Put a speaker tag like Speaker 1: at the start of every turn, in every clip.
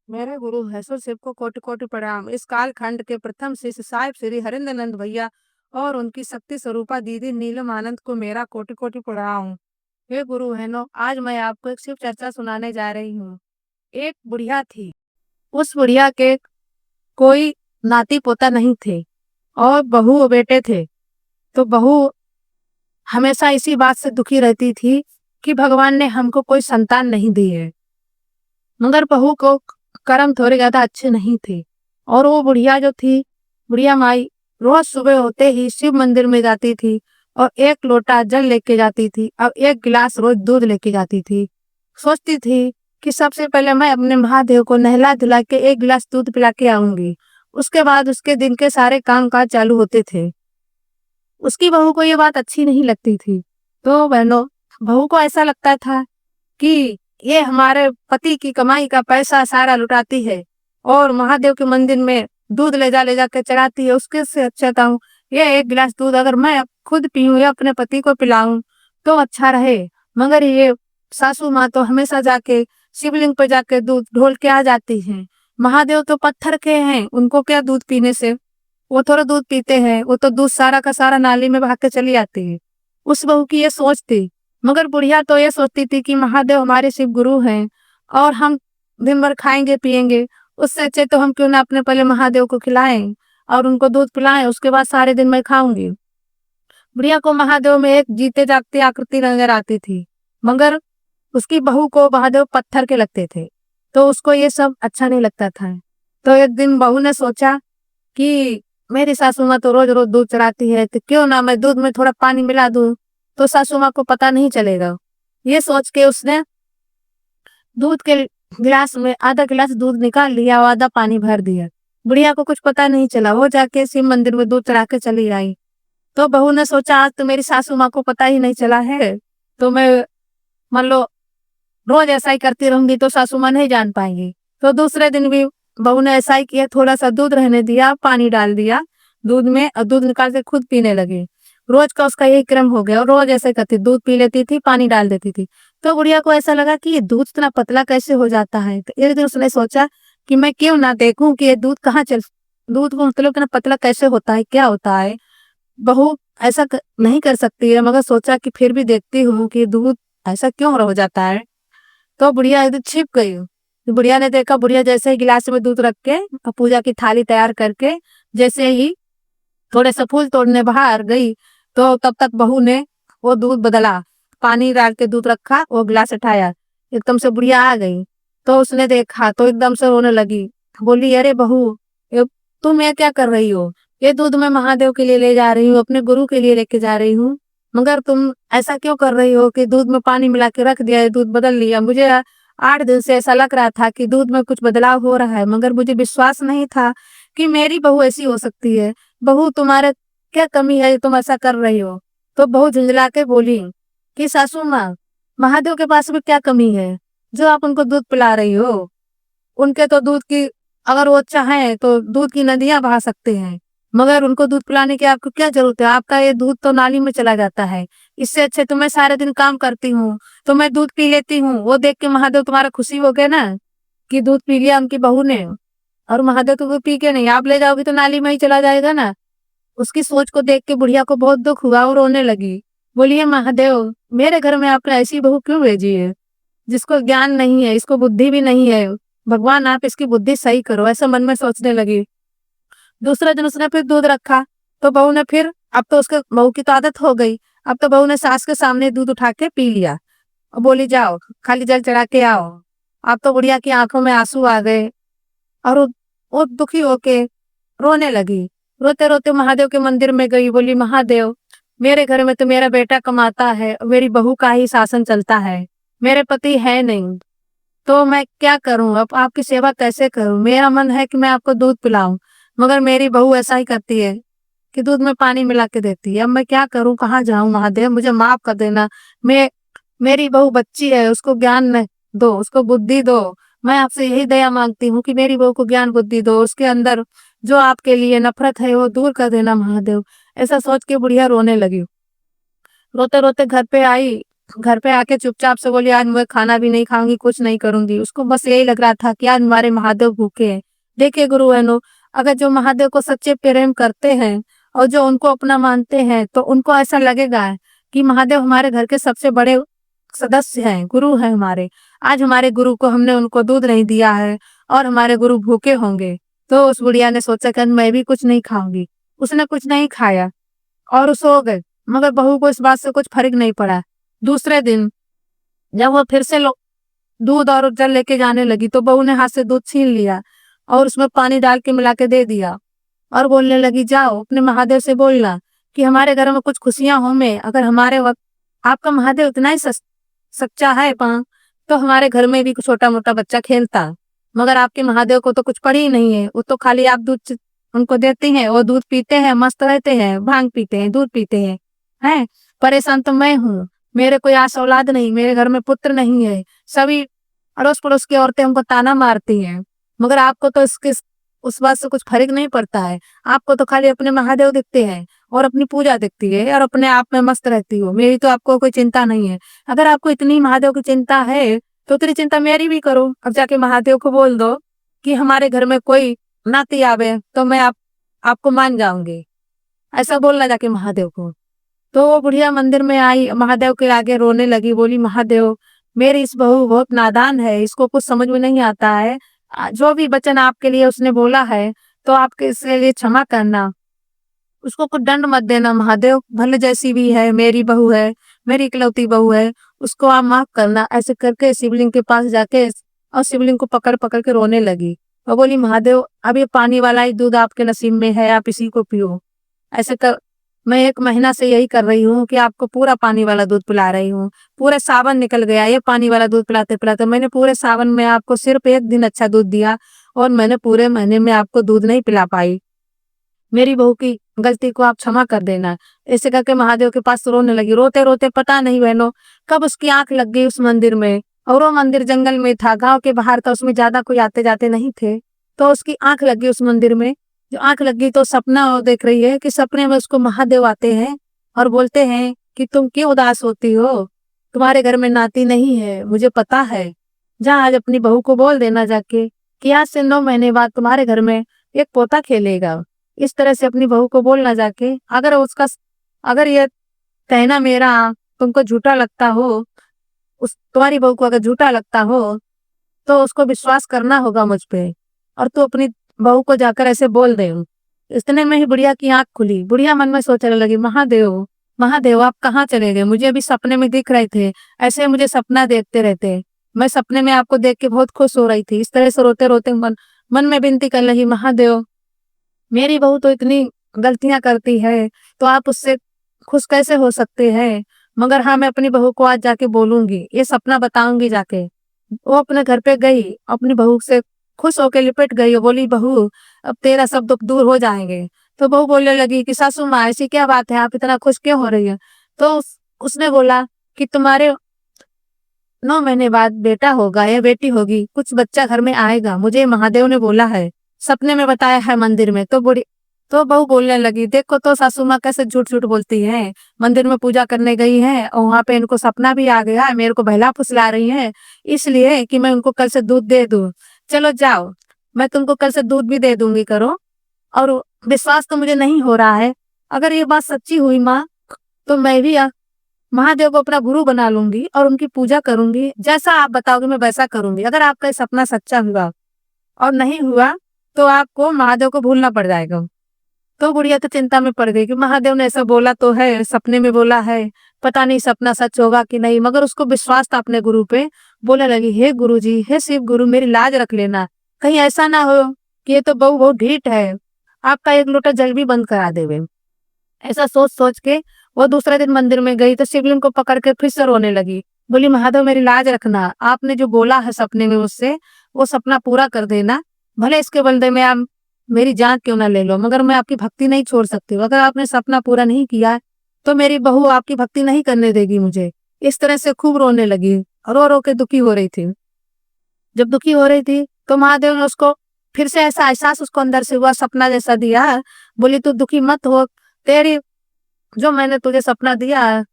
Speaker 1: मेरे गुरु भैंसुर शिव को कोटि कोटि प्रणाम। इस कालखंड के प्रथम शिष्य साहिब श्री हरेंद्रनंद भैया और उनकी शक्ति स्वरूपा दीदी नीलम आनंद को मेरा कोटि कोटि प्रणाम। हे गुरु बहनों, आज मैं आपको एक शिव चर्चा सुनाने जा रही हूँ। एक बुढ़िया थी। उस बुढ़िया के कोई नाती पोता नहीं थे और बहू और बेटे थे। तो बहू हमेशा इसी बात से दुखी रहती थी कि भगवान ने हमको कोई संतान नहीं दी है। मगर बहू को कर्म थोड़े ज्यादा अच्छे नहीं थे और वो बुढ़िया जो थी, बुढ़िया माई रोज सुबह होते ही शिव मंदिर में जाती थी और एक लोटा जल लेके जाती थी और एक गिलास रोज दूध लेके जाती थी। सोचती थी कि सबसे पहले मैं अपने महादेव को नहला धुला के एक गिलास दूध पिला के आऊंगी, उसके बाद उसके दिन के सारे काम काज चालू होते थे। उसकी बहू को ये बात अच्छी नहीं लगती थी। तो बहनों, बहू को ऐसा लगता था कि ये हमारे पति की कमाई का पैसा सारा लुटाती है और महादेव के मंदिर में दूध ले जा के चढ़ाती है। उसके से अच्छा था ये एक गिलास दूध अगर मैं खुद पीऊं या अपने पति को पिलाऊं तो अच्छा रहे। मगर ये सासू माँ तो हमेशा जाके शिवलिंग पे जाके दूध ढोल के आ जाती हैं। महादेव तो पत्थर के हैं, उनको क्या दूध पीने से, वो थोड़ा दूध पीते हैं, वो तो दूध सारा का सारा नाली में बहा के चली आती है। उस बहू की ये सोच थी। मगर बुढ़िया तो ये सोचती थी कि महादेव हमारे शिव गुरु हैं और हम दिन भर खाएंगे पिएंगे, उससे अच्छे तो हम क्यों ना अपने पहले महादेव को खिलाएं और उनको दूध पिलाएं, उसके बाद सारे दिन मैं खाऊंगी। बुढ़िया को महादेव में एक जीते जागती आकृति नजर आती थी, मगर उसकी बहू को महादेव पत्थर के लगते थे, तो उसको ये सब अच्छा नहीं लगता था। तो एक दिन बहू ने सोचा कि मेरी सासू माँ तो रोज रोज दूध चढ़ाती है, तो क्यों ना मैं दूध में थोड़ा पानी मिला दूं तो सासू माँ को पता नहीं चलेगा। ये सोच के उसने दूध के गिलास में आधा गिलास दूध निकाल लिया और आधा पानी भर दिया। बुढ़िया को कुछ पता नहीं चला, वो जाके शिव मंदिर में दूध चढ़ा के चली आई। तो बहू ने सोचा आज तो मेरी सासू माँ को पता ही नहीं चला है, तो मैं मान लो रोज ऐसा ही करती रहूंगी तो सासू माँ नहीं जान पाएंगी। तो दूसरे दिन भी बहू ने ऐसा ही किया, थोड़ा सा दूध रहने दिया, पानी डाल दिया दूध में और दूध निकाल के खुद पीने लगी। रोज का उसका यही क्रम हो गया और रोज ऐसे करती, दूध पी लेती थी, पानी डाल देती थी। तो बुढ़िया को ऐसा लगा कि ये दूध इतना पतला कैसे हो जाता है। तो एक दिन उसने सोचा कि मैं क्यों ना देखूं कि ये दूध कहाँ चल, दूध को मतलब इतना पतला कैसे होता है, क्या होता है। बहू ऐसा नहीं कर सकती है, मगर सोचा कि फिर भी देखती हूँ कि दूध ऐसा क्यों हो जाता है। तो बुढ़िया एकदम छिप गई। तो बुढ़िया ने देखा, बुढ़िया जैसे ही गिलास में दूध रख के और पूजा की थाली तैयार करके जैसे ही थोड़े से फूल तोड़ने बाहर गई, तो तब तक बहू ने वो दूध बदला, पानी डाल के दूध रखा, वो गिलास उठाया, एकदम से बुढ़िया आ गई। तो उसने देखा तो एकदम से रोने लगी, बोली अरे बहू, तुम ये क्या कर रही हो, ये दूध मैं महादेव के लिए ले जा रही हूँ, अपने गुरु के लिए लेके जा रही हूँ, मगर तुम ऐसा क्यों कर रही हो कि दूध में पानी मिला के रख दिया, दूध बदल लिया। मुझे 8 दिन से ऐसा लग रहा था कि दूध में कुछ बदलाव हो रहा है, मगर मुझे विश्वास नहीं था कि मेरी बहू ऐसी हो सकती है। बहू तुम्हारे क्या कमी है, तुम ऐसा कर रही हो। तो बहू झुंझला के बोली कि सासू माँ, महादेव के पास में क्या कमी है जो आप उनको दूध पिला रही हो। उनके तो दूध की, अगर वो चाहें तो दूध की नदियां बहा सकते हैं, मगर उनको दूध पिलाने की आपको क्या जरूरत है, आपका ये दूध तो नाली में चला जाता है। इससे अच्छे तो मैं सारे दिन काम करती हूँ तो मैं दूध पी लेती हूँ। वो देख के महादेव तुम्हारा खुशी हो गया ना कि दूध पी लिया उनकी बहू ने, और महादेव तो दूध पी के नहीं, आप ले जाओगे तो नाली में ही चला जाएगा ना। उसकी सोच को देख के बुढ़िया को बहुत दुख हुआ और रोने लगी। बोलिए महादेव, मेरे घर में आपने ऐसी बहू क्यों भेजी है जिसको ज्ञान नहीं है, इसको बुद्धि भी नहीं है। भगवान आप इसकी बुद्धि सही करो, ऐसा मन में सोचने लगी। दूसरे दिन उसने फिर दूध रखा, तो बहू ने फिर, अब तो उसके बहू की तो आदत हो गई, अब तो बहू ने सास के सामने दूध उठा के पी लिया और बोली जाओ खाली जल चढ़ा के आओ। अब तो बुढ़िया की आंखों में आंसू आ गए और वो दुखी होके रोने लगी। रोते रोते महादेव के मंदिर में गई, बोली महादेव, मेरे घर में तो मेरा बेटा कमाता है, मेरी बहू का ही शासन चलता है, मेरे पति है नहीं, तो मैं क्या करूं, अब आपकी सेवा कैसे करूं। मेरा मन है कि मैं आपको दूध पिलाऊं, मगर मेरी बहू ऐसा ही करती है कि दूध में पानी मिला के देती है। अब मैं क्या करूं, कहाँ जाऊं, महादेव मुझे माफ कर देना। मैं, मेरी बहू बच्ची है, उसको ज्ञान दो, उसको बुद्धि दो। मैं आपसे यही दया मांगती हूँ कि मेरी बहू को ज्ञान बुद्धि दो, उसके अंदर जो आपके लिए नफरत है वो दूर कर देना महादेव। ऐसा सोच के बुढ़िया रोने लगी। रोते रोते घर पे आई घर पे आके चुपचाप से बोली आज मैं खाना भी नहीं खाऊँगी, कुछ नहीं करूँगी। उसको बस यही लग रहा था कि आज हमारे महादेव भूखे हैं। देखिए गुरु बहनों, अगर जो महादेव को सच्चे प्रेम करते हैं और जो उनको अपना मानते हैं, तो उनको ऐसा लगेगा कि महादेव हमारे घर के सबसे बड़े सदस्य हैं, गुरु हैं हमारे। आज हमारे गुरु को हमने उनको दूध नहीं दिया है और हमारे गुरु भूखे होंगे। तो उस बुढ़िया ने सोचा कि मैं भी कुछ नहीं खाऊँगी। उसने कुछ नहीं खाया और सो गए, मगर बहू को इस बात से कुछ फ़र्क नहीं पड़ा। दूसरे दिन जब वो फिर से लो दूध और जल लेके जाने लगी, तो बहू ने हाथ से दूध छीन लिया और उसमें पानी डाल के मिला के दे दिया और बोलने लगी, जाओ अपने महादेव से बोलना कि हमारे घर में कुछ खुशियाँ हों में, अगर हमारे वक़्त आपका महादेव इतना ही सच्चा है तो हमारे घर में भी कुछ छोटा-मोटा बच्चा खेलता। मगर आपके महादेव को तो कुछ पड़ी ही नहीं है, वो तो खाली आप दूध उनको देती हैं, वो दूध पीते हैं, मस्त रहते हैं, भांग पीते हैं, दूध पीते हैं, हैं? परेशान तो मैं हूँ, मेरे कोई आस औलाद नहीं, मेरे घर में पुत्र नहीं है, सभी अड़ोस-पड़ोस की औरतें हमको ताना मारती हैं, मगर आपको तो इसके उस बात से कुछ फ़र्क नहीं पड़ता है, आपको तो खाली अपने महादेव दिखते हैं और अपनी पूजा दिखती है और अपने आप में मस्त रहती हो, मेरी तो आपको कोई चिंता नहीं है। अगर आपको इतनी महादेव की चिंता है, तो उतनी चिंता मेरी भी करो। अब जाके महादेव को बोल दो कि हमारे घर में कोई नाती आवे, तो मैं आपको मान जाऊँगी। ऐसा बोलना जाके महादेव को। तो वो बुढ़िया मंदिर में आई, महादेव के आगे रोने लगी, बोली महादेव मेरी इस बहू बहुत नादान है, इसको कुछ समझ में नहीं आता है। जो भी वचन आपके लिए उसने बोला है, तो आप इसके लिए क्षमा करना। उसको कुछ दंड मत देना महादेव, भले जैसी भी है, मेरी बहू है, मेरी इकलौती बहू है, उसको आप माफ़ करना। ऐसे करके शिवलिंग के पास जाके और शिवलिंग को पकड़-पकड़ के रोने लगी और बोली महादेव अब ये पानी वाला ही दूध आपके नसीब में है, आप इसी को पियो। ऐसे कर मैं 1 महीना से यही कर रही हूँ कि आपको पूरा पानी वाला दूध पिला रही हूँ। पूरे सावन निकल गया ये पानी वाला दूध पिलाते-पिलाते। मैंने पूरे सावन में आपको सिर्फ़ 1 दिन अच्छा दूध दिया और मैंने पूरे महीने में आपको दूध नहीं पिला पाई। मेरी बहू की गलती को आप क्षमा कर देना। ऐसे करके महादेव के पास रोने लगी। रोते-रोते पता नहीं बहनों कब उसकी आँख लग गई उस मंदिर में और वो मंदिर जंगल में था, गाँव के बाहर था, उसमें ज़्यादा कोई आते-जाते नहीं थे। तो उसकी आँख लग गई उस मंदिर में। जो आँख लग गई तो सपना वो देख रही है कि सपने में उसको महादेव आते हैं और बोलते हैं कि तुम क्यों उदास होती हो? तुम्हारे घर में नाती नहीं है, मुझे पता है। जा आज अपनी बहू को बोल देना जाके कि आज से 9 महीने बाद तुम्हारे घर में एक पोता खेलेगा। इस तरह से अपनी बहू को बोलना जाके अगर ये कहना मेरा तुमको झूठा लगता हो, उस तुम्हारी बहू को अगर झूठा लगता हो, तो उसको विश्वास करना होगा मुझ पे और तू अपनी बहू को जाकर ऐसे बोल दे। इतने में ही बुढ़िया की आँख खुली। बुढ़िया मन में सोचने लगी महादेव, महादेव आप कहाँ चले गए? मुझे अभी सपने में दिख रहे थे, ऐसे मुझे सपना देखते रहते। मैं सपने में आपको देख के बहुत खुश हो रही थी। इस तरह से रोते-रोते मन मन में विनती करने लगी महादेव मेरी बहू तो इतनी गलतियाँ करती है, तो आप उससे खुश कैसे हो सकते हैं? मगर हाँ, मैं अपनी बहू को आज जाके बोलूँगी, ये सपना बताऊँगी जाके। वो अपने घर पे गई, अपनी बहू से खुश होके लिपट गई और बोली, "बहू, अब तेरा सब दुःख दूर हो जाएँगे।" तो बहू बोलने लगी कि, "सासू माँ, ऐसी क्या बात है? आप इतना खुश क्यों हो रही हैं?" तो उसने बोला कि, "तुम्हारे 9 महीने बाद बेटा होगा या बेटी होगी, कुछ बच्चा घर में आएगा, मुझे महादेव ने बोला है, सपने में बताया है मंदिर में।" तो बहू बोलने लगी, "देखो तो सासू माँ कैसे झूठ-झूठ बोलती हैं, मंदिर में पूजा करने गई हैं और वहाँ पे इनको सपना भी आ गया, मेरे को बहला-फुसला रही हैं, इसलिए कि मैं उनको कल से दूध दे दूँ। चलो जाओ, मैं तुमको कल से दूध भी दे दूँगी करो और विश्वास तो मुझे नहीं हो रहा है, अगर ये बात सच्ची हुई माँ, तो मैं भी महादेव को अपना गुरु बना लूँगी और उनकी पूजा करूँगी, जैसा आप बताओगे मैं वैसा करूँगी। अगर आपका ये सपना सच्चा हुआ और नहीं हुआ, तो आपको महादेव को भूलना पड़ जाएगा।" तो बुढ़िया तो चिंता में पड़ गई कि महादेव ने ऐसा बोला तो है, सपने में बोला है, पता नहीं सपना सच होगा कि नहीं, मगर उसको विश्वास था अपने गुरु पे। बोलने लगी, "हे गुरुजी, हे शिव गुरु मेरी लाज रख लेना, कहीं ऐसा ना हो कि ये तो बहू बहुत ढीठ है, आपका 1 लोटा जल भी बंद करा देवे।" ऐसा सोच-सोच के वो दूसरे दिन मंदिर में गई तो शिवलिंग को पकड़ के फिर से रोने लगी। बोली, "महादेव मेरी लाज रखना, आपने जो बोला है सपने में मुझसे, वो सपना पूरा कर देना। भले इसके बदले में आप मेरी जान क्यों ना ले लो, मगर मैं आपकी भक्ति नहीं छोड़ सकती हूँ। अगर आपने सपना पूरा नहीं किया, तो मेरी बहू आपकी भक्ति नहीं करने देगी मुझे।" इस तरह से खूब रोने लगी, रो-रो के दुखी हो रही थी। जब दुखी हो रही थी, तो महादेव ने उसको फिर से ऐसा एहसास उसको अंदर से हुआ, सपना जैसा दिया। बोली, "तू दुखी मत हो, तेरी जो मैंने तुझे सपना दिया है,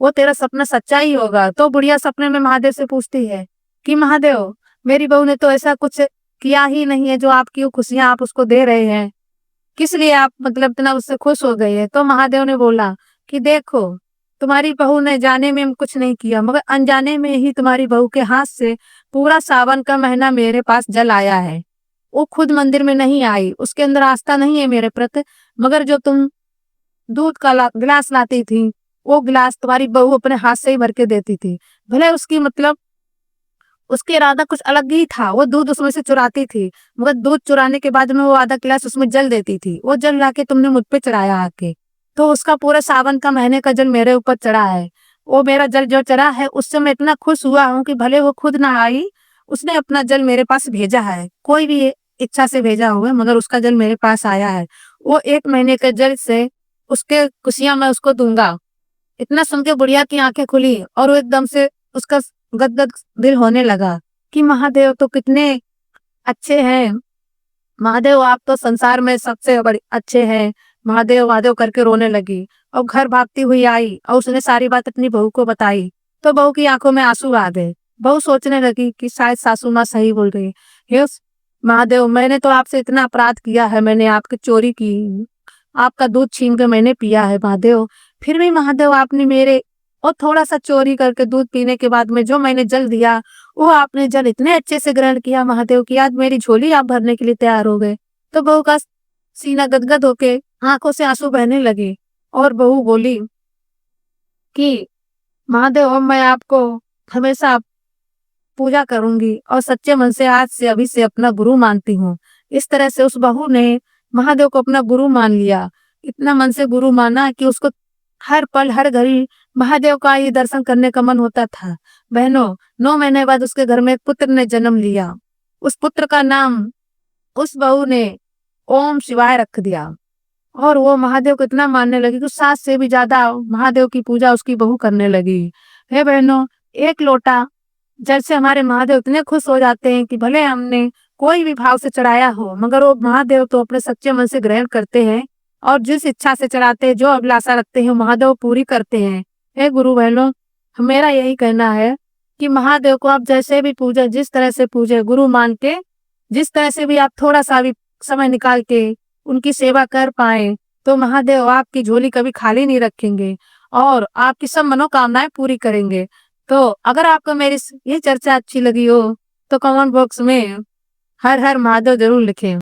Speaker 1: वो तेरा सपना सच्चा ही होगा। तो बुढ़िया सपने में महादेव से पूछती है कि महादेव, मेरी बहू ने तो ऐसा कुछ किया ही नहीं है जो आपकी वो खुशियाँ आप उसको दे रहे हैं। किस लिए आप मतलब इतना उससे खुश हो गई है? तो महादेव ने बोला कि देखो, तुम्हारी बहू ने जाने में कुछ नहीं किया, मगर अनजाने में ही तुम्हारी बहू के हाथ से पूरा सावन का महीना मेरे पास जल आया है। वो खुद मंदिर में नहीं आई, उसके अंदर आस्था नहीं है मेरे प्रति, मगर जो तुम दूध का गिलास लाती थी, वो गिलास तुम्हारी बहू अपने हाथ से ही भर के देती थी। भले उसकी मतलब उसका इरादा कुछ अलग ही था, वो दूध उसमें से चुराती थी, मगर दूध चुराने के बाद में वो आधा गिलास उसमें जल देती थी। वो जल लाके तुमने मुझ पे चढ़ाया आके, तो उसका पूरा सावन का महीने का जल मेरे ऊपर चढ़ा है। वो मेरा जल जो चढ़ा है, उससे मैं इतना खुश हुआ हूँ कि भले वो खुद ना आई, उसने अपना जल मेरे पास भेजा है। कोई भी इच्छा से भेजा होगा, मगर उसका जल मेरे पास आया है। वो 1 महीने के जल से उसके खुशियाँ मैं उसको दूँगा। इतना सुन के बुढ़िया की आंखें खुली और वो एकदम से उसका गदगद दिल होने लगा कि महादेव तो कितने अच्छे हैं। महादेव, आप तो संसार में सबसे बड़े अच्छे हैं। महादेव महादेव करके रोने लगी और घर भागती हुई आई और उसने सारी बात अपनी बहू को बताई। तो बहू की आंखों में आंसू आ गए। बहू सोचने लगी कि शायद सासू माँ सही बोल रही। हे महादेव, मैंने तो आपसे इतना अपराध किया है, मैंने आपकी चोरी की, आपका दूध छीन के मैंने पिया है महादेव। फिर भी महादेव, आपने मेरे और थोड़ा-सा चोरी करके दूध पीने के बाद में जो मैंने जल दिया, वो आपने जल इतने अच्छे से ग्रहण किया महादेव कि आज मेरी झोली आप भरने के लिए तैयार हो गए। तो बहू का सीना गदगद होके आँखों से आँसू बहने लगे और बहू बोली कि महादेव, अब मैं आपको हमेशा पूजा करूँगी और सच्चे मन से आज से अभी से अपना गुरु मानती हूँ। इस तरह से उस बहू ने महादेव को अपना गुरु मान लिया। इतना मन से गुरु माना कि उसको हर पल, हर घड़ी महादेव का ही दर्शन करने का मन होता था। बहनों, 9 महीने बाद उसके घर में एक पुत्र ने जन्म लिया। उस पुत्र का नाम उस बहू ने ओम शिवाय रख दिया और वो महादेव को इतना मानने लगी कि सास से भी ज़्यादा महादेव की पूजा उसकी बहू करने लगी। हे बहनों, एक लोटा जल से हमारे महादेव इतने खुश हो जाते हैं कि भले हमने कोई भी भाव से चढ़ाया हो, मगर वो महादेव तो अपने सच्चे मन से ग्रहण करते हैं और जिस इच्छा से चढ़ाते हैं, जो अभिलाषा रखते हैं, महादेव पूरी करते हैं। हे गुरु बहनों, मेरा यही कहना है कि महादेव को आप जैसे भी पूजे, जिस तरह से पूजे, गुरु मान के, जिस तरह से भी आप थोड़ा-सा भी समय निकाल के उनकी सेवा कर पाएँ, तो महादेव आपकी झोली कभी खाली नहीं रखेंगे और आपकी सब मनोकामनाएँ पूरी करेंगे। तो अगर आपको मेरी ये चर्चा अच्छी लगी हो, तो कमेंट बॉक्स में हर हर महादेव ज़रूर लिखें।